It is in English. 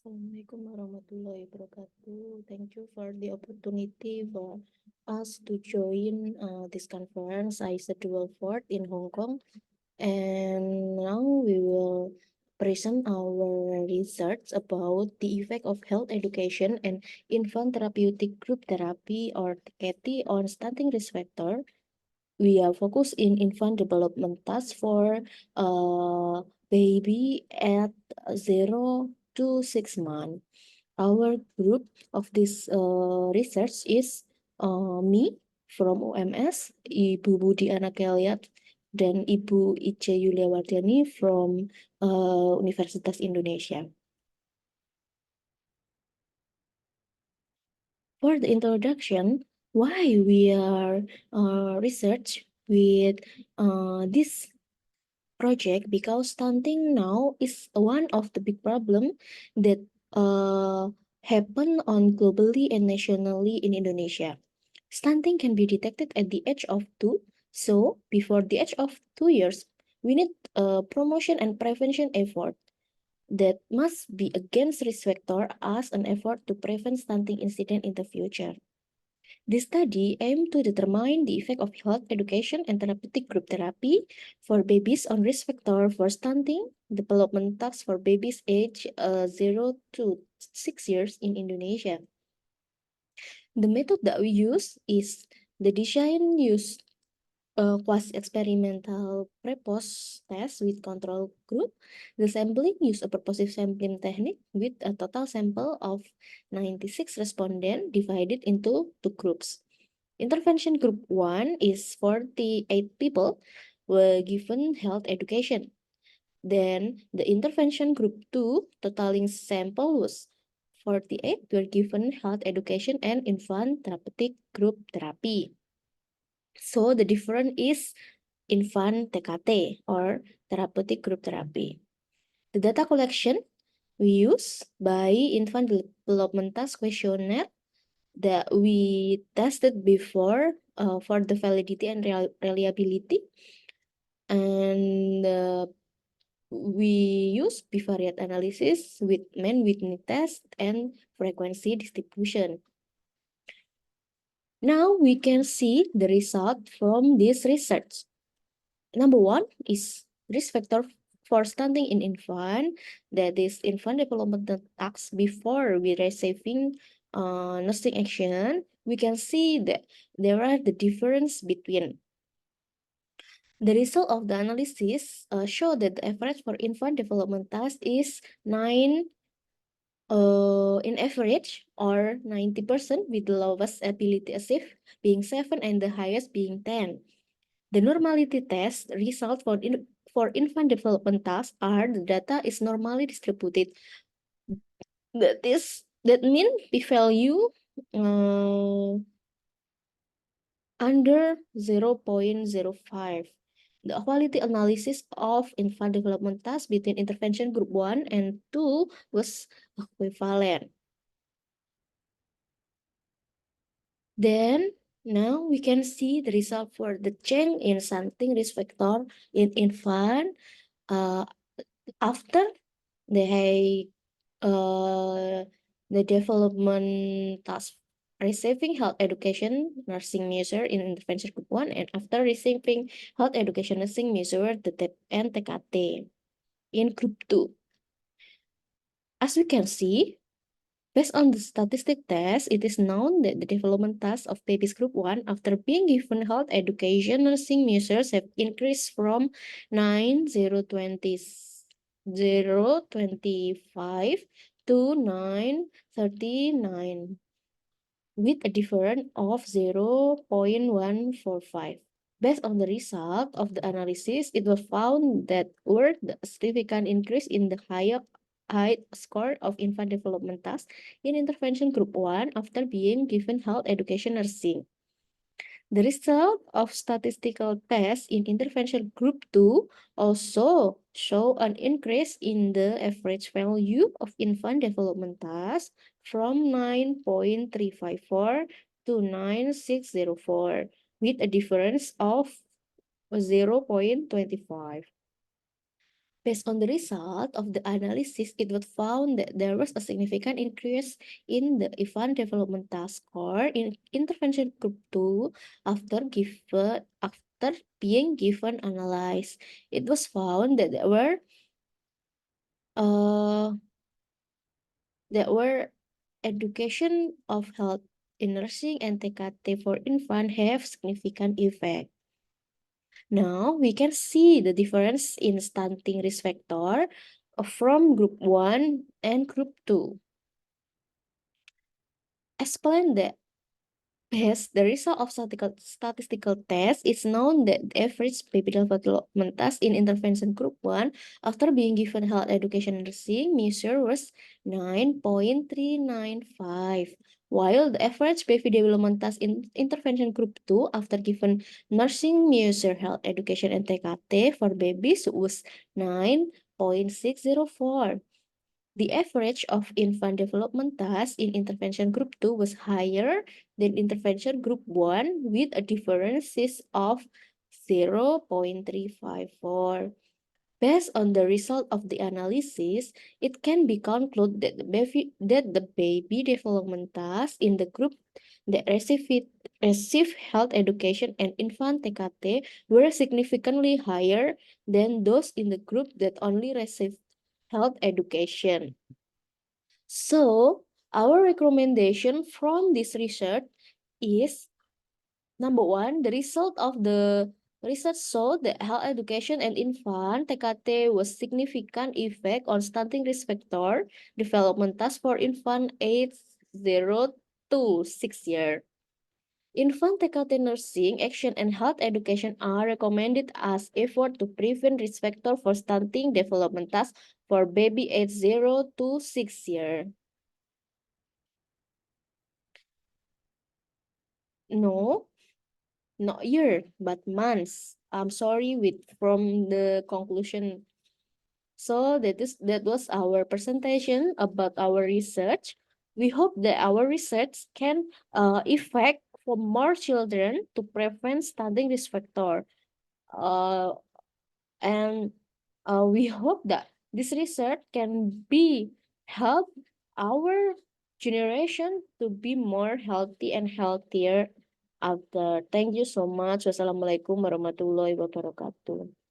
Assalamualaikum warahmatullahi wabarakatuh. Thank you for the opportunity for us to join this conference. I is the dual Fort in Hong Kong, and now we will present our research about the effect of health education and infant therapeutic group therapy or TKT on stunting risk factor. We are focused in infant development task for baby at 0 to 6 months. Our group of this research is me from UMS, Ibu Budi Anakeliat, dan Ibu Ice Yuliawardani from Universitas Indonesia. For the introduction, why we are research with this project, because stunting now is one of the big problem that happen on globally and nationally in Indonesia. Stunting can be detected at the age of 2, so before the age of 2 years, we need promotion and prevention effort that must be against risk factor as an effort to prevent stunting incident in the future. This study aimed to determine the effect of health education and therapeutic group therapy for babies on risk factor for stunting, development tasks for babies age 0 to 6 years in Indonesia. The method that we use is the design use quasi-experimental pre-post test with control group, the sampling use a purposive sampling technique with a total sample of 96 respondents divided into two groups. Intervention group 1 is 48 people were given health education. Then the intervention group 2 totaling sample was 48 were given health education and infant therapeutic group therapy. So the difference is infant TKT or therapeutic group therapy. The data collection we use by infant development task questionnaire that we tested before for the validity and reliability, and we use bivariate analysis with mean Whitney test and frequency distribution. Now we can see the result from this research. Number one is risk factor for stunting in infant, that is infant development tasks before we receiving nursing action. We can see that there are the difference between. The result of the analysis show that the average for infant development task is 9 in average, or 90%, with the lowest ability achieved being 7 and the highest being 10. The normality test result for infant development tasks are the data is normally distributed. That means p-value under 0.05. The quality analysis of infant development tasks between intervention group 1 and 2 was equivalent. Then now we can see the result for the change in stunting risk factor in infant after they the development task receiving health education nursing measure in intervention group 1 and after receiving health education nursing measure the and TKT in group 2. As we can see, based on the statistic test, it is known that the development task of babies group 1 after being given health education nursing measures have increased from 9,025 to 939 with a difference of 0.145. Based on the result of the analysis, it was found that were the significant increase in the height score of infant development task in intervention group 1 after being given health education nursing. The result of statistical tests in intervention group 2 also show an increase in the average value of infant development task from 9.354 to 9,604 with a difference of 0.25. Based on the result of the analysis, it was found that there was a significant increase in the infant development task score in intervention group 2 after being given analyzed. It was found that uh, there were education of health in nursing and TKT for infant have significant effect. Now we can see the difference in stunting risk factor from group 1 and group 2. Explain that as the result of statistical test, it's known that the average baby development test in intervention group 1 after being given health education nursing measure was 9.395, while the average baby development test in intervention group 2 after given nursing measure health education and TKT for babies was 9.604. The average of infant development tasks in intervention group 2 was higher than intervention group 1 with a differences of 0.354. Based on the result of the analysis, it can be concluded that the baby development tasks in the group that receive health education and infant TKT were significantly higher than those in the group that only received health education. So, our recommendation from this research is number one, the result of the research showed that health education and infant TKT was significant effect on stunting risk factor development task for infant age 0 to 6 years. Infant TKT nursing, action, and health education are recommended as effort to prevent risk factor for stunting development tasks for baby age 0 to 6 years. No, not year, but months. I'm sorry with from the conclusion. So that was our presentation about our research. We hope that our research can affect for more children to prevent stunting risk factor. Uh, and we hope that this research can be help our generation to be more healthy and healthier after. Thank you so much. Wassalamualaikum warahmatullahi wabarakatuh.